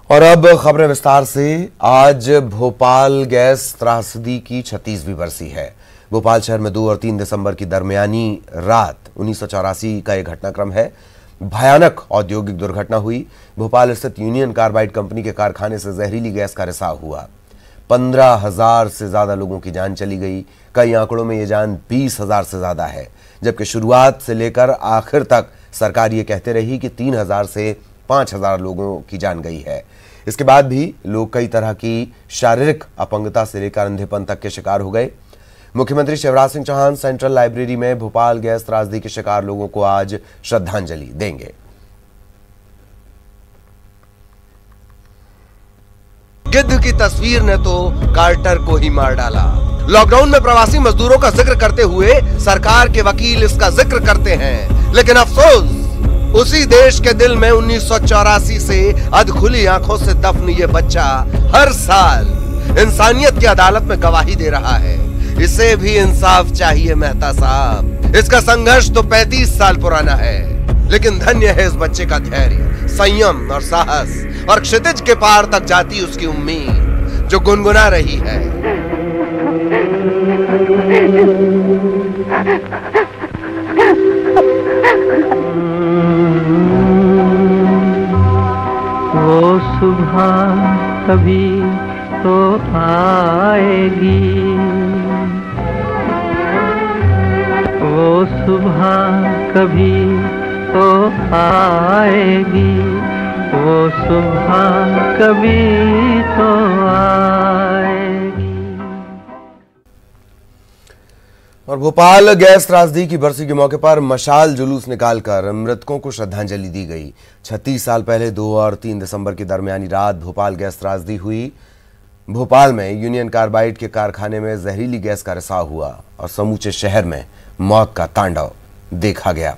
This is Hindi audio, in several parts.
और अब खबरें विस्तार से। आज भोपाल गैस त्रासदी की 36वीं बरसी है। भोपाल शहर में 2 और 3 दिसंबर की दरमियानी रात 1984 का यह घटनाक्रम है। भयानक औद्योगिक दुर्घटना हुई। भोपाल स्थित यूनियन कार्बाइड कंपनी के कारखाने से जहरीली गैस का रिसाव हुआ। 15,000 से ज्यादा लोगों की जान चली गई। कई आंकड़ों में यह जान 20,000 से ज्यादा है, जबकि शुरुआत से लेकर आखिर तक सरकार ये कहते रही कि 3,000 से 5,000 लोगों की जान गई है। इसके बाद भी लोग कई तरह की शारीरिक अपंगता से लेकर अंधेपन तक के शिकार हो गए। मुख्यमंत्री शिवराज सिंह चौहान सेंट्रल लाइब्रेरी में भोपाल गैस त्रासदी के शिकार लोगों को आज श्रद्धांजलि देंगे। गिद्ध की तस्वीर ने तो कार्टर को ही मार डाला। लॉकडाउन में प्रवासी मजदूरों का जिक्र करते हुए सरकार के वकील इसका जिक्र करते हैं, लेकिन अफसोस उसी देश के दिल में 1984 से अधखुली आंखों से दफन ये बच्चा हर साल इंसानियत की अदालत में गवाही दे रहा है। इसे भी इंसाफ चाहिए मेहता साहब। इसका संघर्ष तो 35 साल पुराना है, लेकिन धन्य है इस बच्चे का धैर्य, संयम और साहस, और क्षितिज के पार तक जाती उसकी उम्मीद जो गुनगुना रही है। वो सुबह कभी तो आएगी, वो सुबह कभी तो आएगी, वो सुबह कभी तो आएगी। और भोपाल गैस त्रासदी की बरसी के मौके पर मशाल जुलूस निकालकर मृतकों को श्रद्धांजलि दी गई। 36 साल पहले 2 और 3 दिसंबर की दरमियानी रात भोपाल गैस त्रासदी हुई। भोपाल में यूनियन कार्बाइड के कारखाने में जहरीली गैस का रिसाव हुआ और समूचे शहर में मौत का तांडव देखा गया।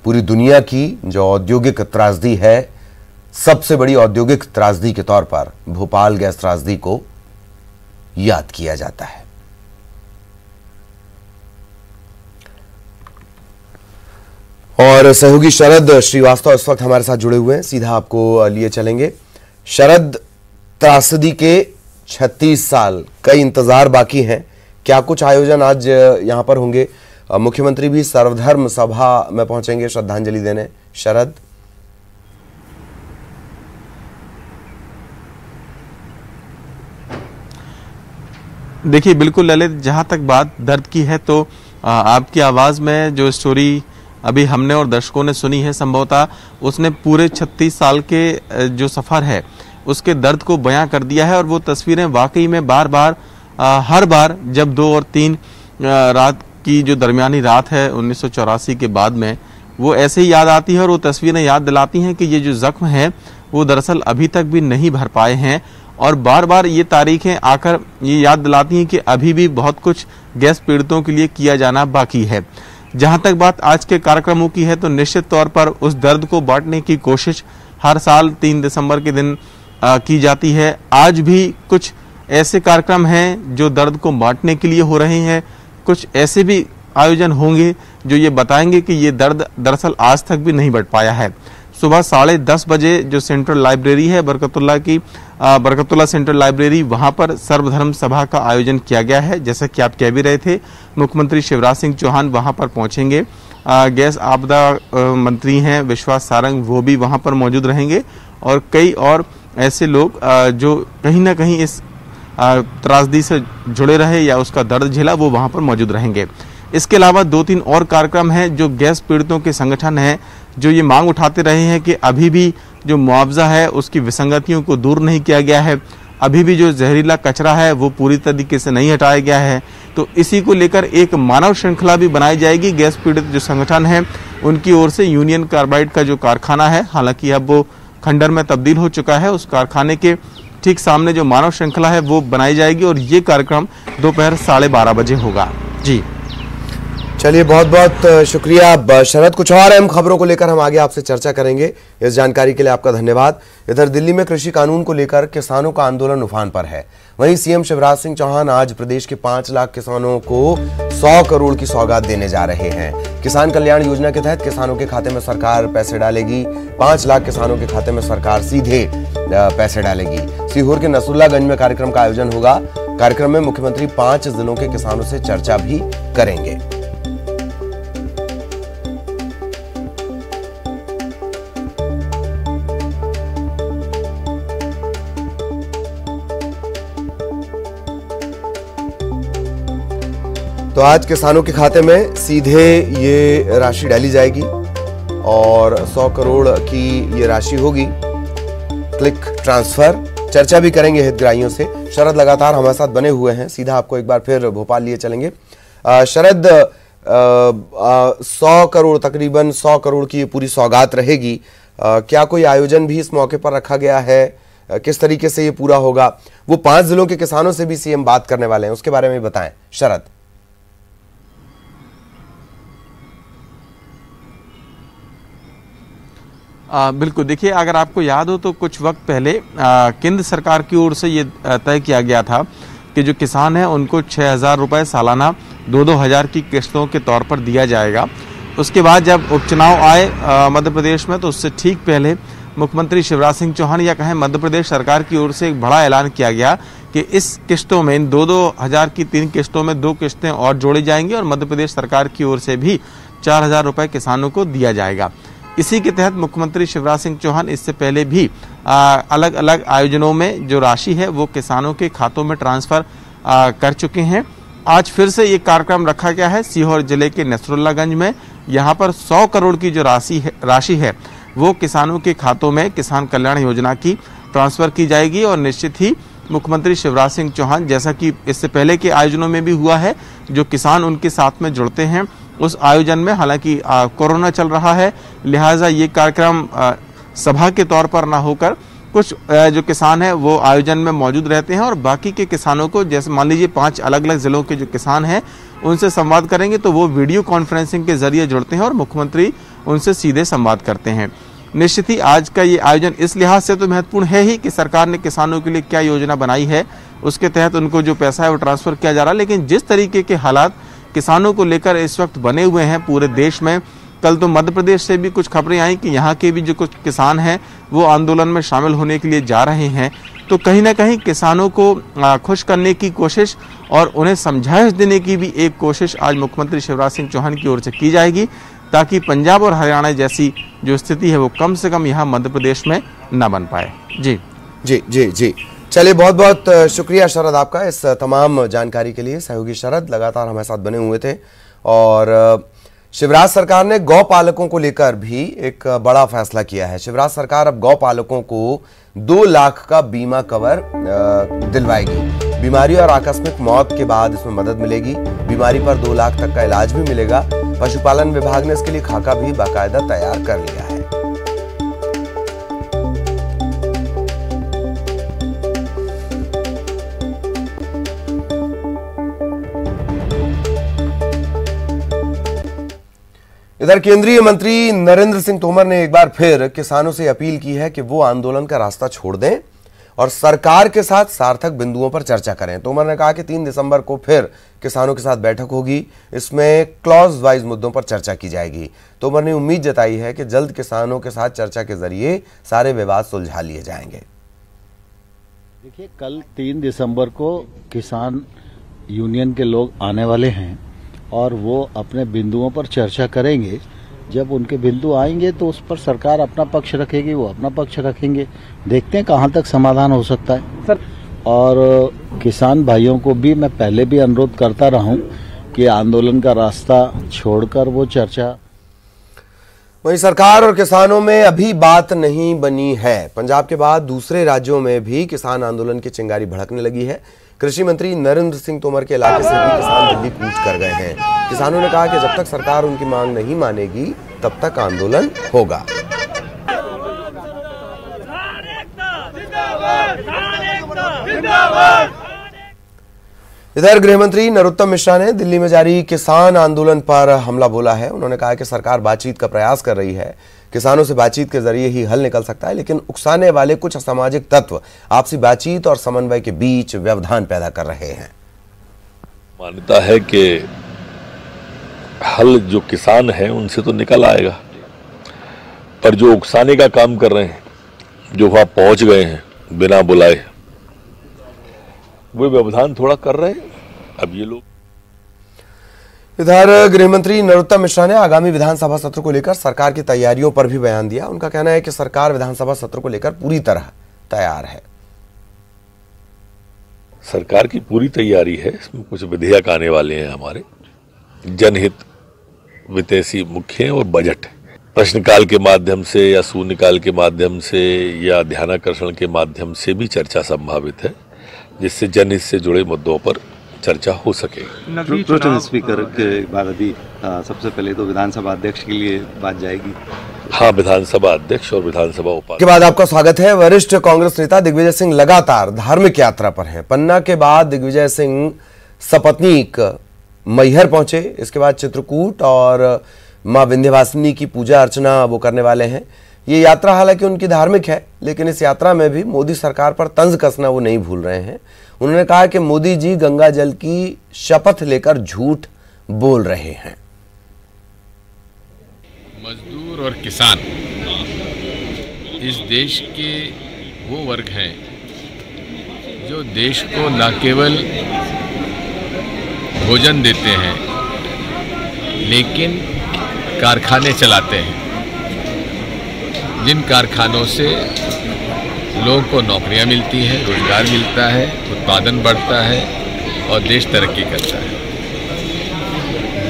पूरी दुनिया की जो औद्योगिक त्रासदी है, सबसे बड़ी औद्योगिक त्रासदी के तौर पर भोपाल गैस त्रासदी को याद किया जाता है। और सहयोगी शरद श्रीवास्तव इस वक्त हमारे साथ जुड़े हुए हैं, सीधा आपको लिए चलेंगे। शरद, त्रासदी के 36 साल, कई इंतजार बाकी हैं, क्या कुछ आयोजन आज यहां पर होंगे? मुख्यमंत्री भी सर्वधर्म सभा में पहुंचेंगे श्रद्धांजलि देने। शरद, देखिए बिल्कुल ललित, जहां तक बात दर्द की है तो आपकी आवाज में जो स्टोरी अभी हमने और दर्शकों ने सुनी है, संभवतः उसने पूरे 36 साल के जो सफर है उसके दर्द को बयां कर दिया है। और वो तस्वीरें वाकई में बार बार हर बार जब 2 और 3 रात की जो दरमियानी रात है 1984 के बाद में, वो ऐसे ही याद आती है। और वो तस्वीरें याद दिलाती हैं कि ये जो जख्म है वो दरअसल अभी तक भी नहीं भर पाए हैं। और बार बार ये तारीखें आकर ये याद दिलाती हैं कि अभी भी बहुत कुछ गैस पीड़ितों के लिए किया जाना बाकी है। जहां तक बात आज के कार्यक्रमों की है तो निश्चित तौर पर उस दर्द को बांटने की कोशिश हर साल 3 दिसंबर के दिन की जाती है। आज भी कुछ ऐसे कार्यक्रम हैं जो दर्द को बांटने के लिए हो रहे हैं। कुछ ऐसे भी आयोजन होंगे जो ये बताएंगे कि ये दर्द दरअसल आज तक भी नहीं बढ़ पाया है। सुबह 10:30 बजे जो सेंट्रल लाइब्रेरी है बरकतुल्ला सेंट्रल लाइब्रेरी, वहां पर सर्वधर्म सभा का आयोजन किया गया है। जैसा कि आप कह भी रहे थे, मुख्यमंत्री शिवराज सिंह चौहान वहां पर पहुंचेंगे। गैस आपदा मंत्री हैं विश्वास सारंग, वो भी वहां पर मौजूद रहेंगे। और कई और ऐसे लोग जो कहीं ना कहीं इस त्रासदी से जुड़े रहे या उसका दर्द झेला, वो वहां पर मौजूद रहेंगे। इसके अलावा 2-3 और कार्यक्रम हैं जो गैस पीड़ितों के संगठन हैं जो ये मांग उठाते रहे हैं कि अभी भी जो मुआवजा है उसकी विसंगतियों को दूर नहीं किया गया है, अभी भी जो जहरीला कचरा है वो पूरी तरीके से नहीं हटाया गया है। तो इसी को लेकर एक मानव श्रृंखला भी बनाई जाएगी। गैस पीड़ित जो संगठन है उनकी ओर से यूनियन कार्बाइड का जो कारखाना है, हालांकि अब वो खंडर में तब्दील हो चुका है, उस कारखाने के ठीक सामने जो मानव श्रृंखला है वो बनाई जाएगी। और ये कार्यक्रम दोपहर 12:30 बजे होगा। जी चलिए, बहुत बहुत शुक्रिया शरद। कुछ और अहम खबरों को लेकर हम आगे आपसे चर्चा करेंगे। इस जानकारी के लिए आपका धन्यवाद। इधर दिल्ली में कृषि कानून को लेकर किसानों का आंदोलन उफान पर है। वहीं सीएम शिवराज सिंह चौहान आज प्रदेश के 5 लाख किसानों को 100 करोड़ की सौगात देने जा रहे हैं। किसान कल्याण योजना के तहत किसानों के खाते में सरकार पैसे डालेगी। 5 लाख किसानों के खाते में सरकार सीधे पैसे डालेगी। सीहोर के नसरुल्लागंज में कार्यक्रम का आयोजन होगा। कार्यक्रम में मुख्यमंत्री 5 जिलों के किसानों से चर्चा भी करेंगे। तो आज किसानों के खाते में सीधे ये राशि डाली जाएगी और 100 करोड़ की ये राशि होगी। Click transfer. चर्चा भी करेंगे हितग्राहियों से। शरद लगातार हमारे साथ बने हुए हैं। सीधा आपको एक बार फिर भोपाल लिए चलेंगे। शरद, 100 करोड़, तकरीबन 100 करोड़ की पूरी सौगात रहेगी। क्या कोई आयोजन भी इस मौके पर रखा गया है? किस तरीके से ये पूरा होगा? वो 5 जिलों के किसानों से भी सीएम बात करने वाले हैं, उसके बारे में बताएं शरद। बिल्कुल, देखिए, अगर आपको याद हो तो कुछ वक्त पहले केंद्र सरकार की ओर से ये तय किया गया था कि जो किसान हैं उनको 6,000 रुपये सालाना 2-2 हज़ार की किस्तों के तौर पर दिया जाएगा। उसके बाद जब उपचुनाव आए मध्य प्रदेश में, तो उससे ठीक पहले मुख्यमंत्री शिवराज सिंह चौहान या कहें मध्य प्रदेश सरकार की ओर से एक बड़ा ऐलान किया गया कि इस किस्तों में, इन 2-2 हज़ार की 3 किस्तों में 2 किस्तें और जोड़ी जाएंगी और मध्य प्रदेश सरकार की ओर से भी 4,000 रुपये किसानों को दिया जाएगा। इसी के तहत मुख्यमंत्री शिवराज सिंह चौहान इससे पहले भी अलग अलग आयोजनों में जो राशि है वो किसानों के खातों में ट्रांसफर कर चुके हैं। आज फिर से ये कार्यक्रम रखा गया है सीहोर जिले के नसरुल्लागंज में। यहाँ पर 100 करोड़ की जो राशि है वो किसानों के खातों में किसान कल्याण योजना की ट्रांसफर की जाएगी। और निश्चित ही मुख्यमंत्री शिवराज सिंह चौहान, जैसा कि इससे पहले के आयोजनों में भी हुआ है, जो किसान उनके साथ में जुड़ते हैं उस आयोजन में, हालांकि कोरोना चल रहा है, लिहाजा ये कार्यक्रम सभा के तौर पर ना होकर कुछ जो किसान हैं वो आयोजन में मौजूद रहते हैं और बाकी के किसानों को, जैसे मान लीजिए 5 अलग अलग जिलों के जो किसान हैं उनसे संवाद करेंगे तो वो वीडियो कॉन्फ्रेंसिंग के जरिए जुड़ते हैं और मुख्यमंत्री उनसे सीधे संवाद करते हैं। निश्चित ही आज का ये आयोजन इस लिहाज से तो महत्वपूर्ण है ही कि सरकार ने किसानों के लिए क्या योजना बनाई है, उसके तहत उनको जो पैसा है वो ट्रांसफर किया जा रहा है। लेकिन जिस तरीके के हालात किसानों को लेकर इस वक्त बने हुए हैं पूरे देश में, कल तो मध्य प्रदेश से भी कुछ खबरें आई कि यहाँ के भी जो कुछ किसान हैं वो आंदोलन में शामिल होने के लिए जा रहे हैं। तो कहीं ना कहीं किसानों को खुश करने की कोशिश और उन्हें समझाइश देने की भी एक कोशिश आज मुख्यमंत्री शिवराज सिंह चौहान की ओर से की जाएगी, ताकि पंजाब और हरियाणा जैसी जो स्थिति है वो कम से कम यहाँ मध्य प्रदेश में न बन पाए। जी जी जी जी। चलिए, बहुत बहुत शुक्रिया शरद आपका इस तमाम जानकारी के लिए। सहयोगी शरद लगातार हमारे साथ बने हुए थे। और शिवराज सरकार ने गौ पालकों को लेकर भी एक बड़ा फैसला किया है। शिवराज सरकार अब गौ पालकों को 2 लाख का बीमा कवर दिलवाएगी। बीमारी और आकस्मिक मौत के बाद इसमें मदद मिलेगी। बीमारी पर 2 लाख तक का इलाज भी मिलेगा। पशुपालन विभाग ने इसके लिए खाका भी बाकायदा तैयार कर लिया है। इधर केंद्रीय मंत्री नरेंद्र सिंह तोमर ने एक बार फिर किसानों से अपील की है कि वो आंदोलन का रास्ता छोड़ दें और सरकार के साथ सार्थक बिंदुओं पर चर्चा करें। तोमर ने कहा कि 3 दिसंबर को फिर किसानों के साथ बैठक होगी। इसमें क्लॉज वाइज मुद्दों पर चर्चा की जाएगी। तोमर ने उम्मीद जताई है कि जल्द किसानों के साथ चर्चा के जरिए सारे विवाद सुलझा लिए जाएंगे। देखिए, कल 3 दिसंबर को किसान यूनियन के लोग आने वाले हैं और वो अपने बिंदुओं पर चर्चा करेंगे। जब उनके बिंदु आएंगे तो उस पर सरकार अपना पक्ष रखेगी, वो अपना पक्ष रखेंगे। देखते हैं कहाँ तक समाधान हो सकता है सर। और किसान भाइयों को भी मैं पहले भी अनुरोध करता रहा हूं कि आंदोलन का रास्ता छोड़कर वो चर्चा। वहीं सरकार और किसानों में अभी बात नहीं बनी है। पंजाब के बाद दूसरे राज्यों में भी किसान आंदोलन की चिंगारी भड़कने लगी है। कृषि मंत्री नरेंद्र सिंह तोमर के इलाके से भी किसान दिल्ली कूच कर गए हैं। किसानों ने कहा कि जब तक सरकार उनकी मांग नहीं मानेगी तब तक आंदोलन होगा। इधर गृहमंत्री नरोत्तम मिश्रा ने दिल्ली में जारी किसान आंदोलन पर हमला बोला है। उन्होंने कहा कि सरकार बातचीत का प्रयास कर रही है, किसानों से बातचीत के जरिए ही हल निकल सकता है, लेकिन उकसाने वाले कुछ असामाजिक तत्व आपसी बातचीत और समन्वय के बीच व्यवधान पैदा कर रहे हैं। मान्यता है कि हल जो किसान हैं उनसे तो निकल आएगा, पर जो उकसाने का काम कर रहे हैं, जो वहां पहुंच गए हैं बिना बुलाए, वो व्यवधान थोड़ा कर रहे हैं अब ये लोग। इधर गृहमंत्री नरोत्तम मिश्रा ने आगामी विधानसभा सत्र को लेकर सरकार की तैयारियों पर भी बयान दिया। उनका कहना है कि सरकार विधानसभा सत्र को लेकर पूरी तरह तैयार है। सरकार की पूरी तैयारी है। इसमें कुछ विधेयक आने वाले हैं हमारे, जनहित वित्तीय मुख्य और बजट, प्रश्नकाल के माध्यम से या शून्यकाल के माध्यम से या ध्यानाकर्षण के माध्यम से भी चर्चा संभावित है, जिससे जनहित से जुड़े मुद्दों पर चर्चा हो सके। प्रोटेम स्पीकर के बाद अभी सबसे पहले तो विधानसभा अध्यक्ष के लिए बात जाएगी। हाँ, विधानसभा अध्यक्ष और विधानसभा उपाध्यक्ष के बाद आपका स्वागत है। वरिष्ठ कांग्रेस नेता दिग्विजय सिंह लगातार धार्मिक यात्रा पर हैं। पन्ना के बाद दिग्विजय सिंह सपत्नीक मैहर पहुंचे, इसके बाद चित्रकूट और मां विंध्यवासिनी की पूजा अर्चना वो करने वाले हैं। ये यात्रा हालांकि उनकी धार्मिक है, लेकिन इस यात्रा में भी मोदी सरकार पर तंज कसना वो नहीं भूल रहे हैं। उन्होंने कहा कि मोदी जी गंगा जल की शपथ लेकर झूठ बोल रहे हैं। मजदूर और किसान इस देश के वो वर्ग हैं जो देश को न केवल भोजन देते हैं, लेकिन कारखाने चलाते हैं, जिन कारखानों से लोगों को नौकरियां मिलती हैं, रोजगार मिलता है, उत्पादन बढ़ता है और देश तरक्की करता है।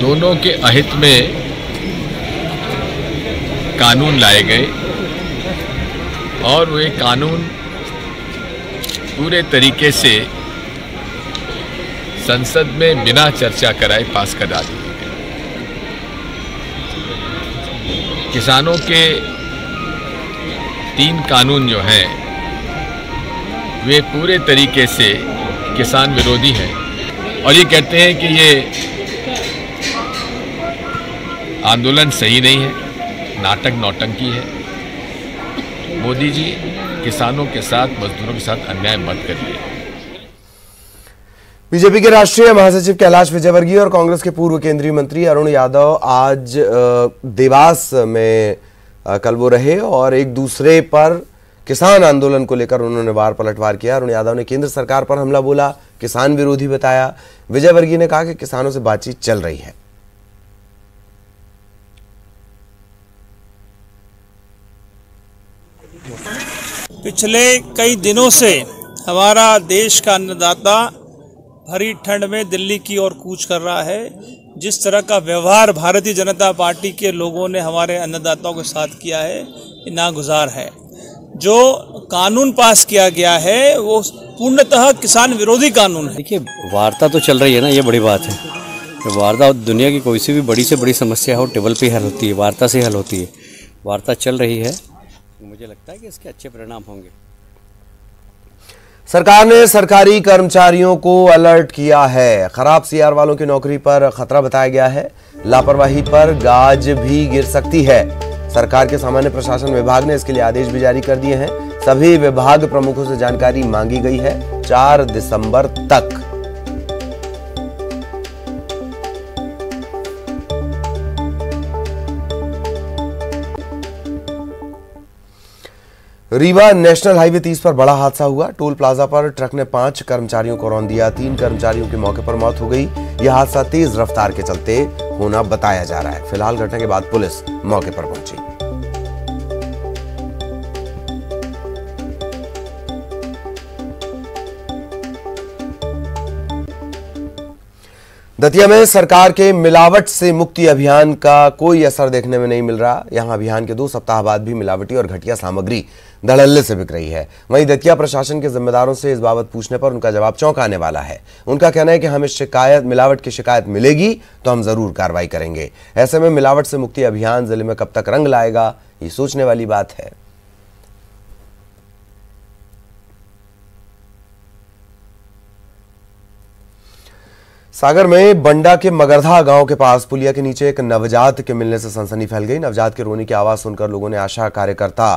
दोनों के अहित में कानून लाए गए और वे कानून पूरे तरीके से संसद में बिना चर्चा कराए पास करा दिए गए। किसानों के 3 कानून जो हैं वे पूरे तरीके से किसान विरोधी हैं और ये कहते हैं कि ये आंदोलन सही नहीं है, नाटक नौटंकी है। मोदी जी किसानों के साथ, मजदूरों के साथ अन्याय मत करिए। बीजेपी के राष्ट्रीय महासचिव कैलाश विजयवर्गीय और कांग्रेस के पूर्व केंद्रीय मंत्री अरुण यादव आज देवास में कल वो रहे और एक दूसरे पर किसान आंदोलन को लेकर उन्होंने वार पलटवार किया। अरुण यादव ने केंद्र सरकार पर हमला बोला, किसान विरोधी बताया। विजयवर्गीय ने कहा कि किसानों से बातचीत चल रही है। पिछले कई दिनों से हमारा देश का अन्नदाता भरी ठंड में दिल्ली की ओर कूच कर रहा है। जिस तरह का व्यवहार भारतीय जनता पार्टी के लोगों ने हमारे अन्नदाताओं के साथ किया है, ये नागुजार है। जो कानून पास किया गया है वो पूर्णतः किसान विरोधी कानून है। देखिए, वार्ता तो चल रही है ना, ये बड़ी बात है। वार्ता दुनिया की कोई सी भी बड़ी से बड़ी समस्या हो, टेबल पे हल होती है, वार्ता से हल होती है। वार्ता चल रही है, मुझे लगता है कि इसके अच्छे परिणाम होंगे। सरकार ने सरकारी कर्मचारियों को अलर्ट किया है। खराब सीआर वालों की नौकरी पर खतरा बताया गया है। लापरवाही पर गाज भी गिर सकती है। सरकार के सामान्य प्रशासन विभाग ने इसके लिए आदेश भी जारी कर दिए हैं। सभी विभाग प्रमुखों से जानकारी मांगी गई है 4 दिसंबर तक। रीवा नेशनल हाईवे 30 पर बड़ा हादसा हुआ। टोल प्लाजा पर ट्रक ने 5 कर्मचारियों को रौंद दिया। 3 कर्मचारियों की मौके पर मौत हो गई। यह हादसा तेज रफ्तार के चलते होना बताया जा रहा है। फिलहाल घटना के बाद पुलिस मौके पर पहुंची। दतिया में सरकार के मिलावट से मुक्ति अभियान का कोई असर देखने में नहीं मिल रहा। यहां अभियान के 2 सप्ताह बाद भी मिलावटी और घटिया सामग्री धड़ल्ले से बिक रही है। वहीं दतिया प्रशासन के जिम्मेदारों से इस बाबत पूछने पर उनका जवाब चौंकाने वाला है। उनका कहना है कि हमें मिलावट की शिकायत मिलेगी तो हम जरूर कार्रवाई करेंगे। ऐसे में मिलावट से मुक्ति अभियान जिले में कब तक रंग लाएगा, ये सोचने वाली बात है। सागर में बंडा के मगरधा गांव के पास पुलिया के नीचे एक नवजात के मिलने से सनसनी फैल गई। नवजात के रोने की आवाज सुनकर लोगों ने आशा कार्यकर्ता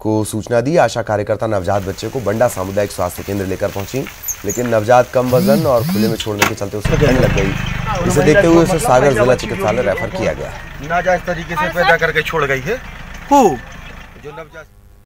को सूचना दी। आशा कार्यकर्ता नवजात बच्चे को बंडा सामुदायिक स्वास्थ्य केंद्र लेकर पहुंची, लेकिन नवजात कम वजन और खुले में छोड़ने के चलते उसको ठंड लग गई। इसे देखते हुए उसे सागर जिला चिकित्सालय रेफर किया गया। नाजायज तरीके से पैदा करके छोड़ गई है जो नवजात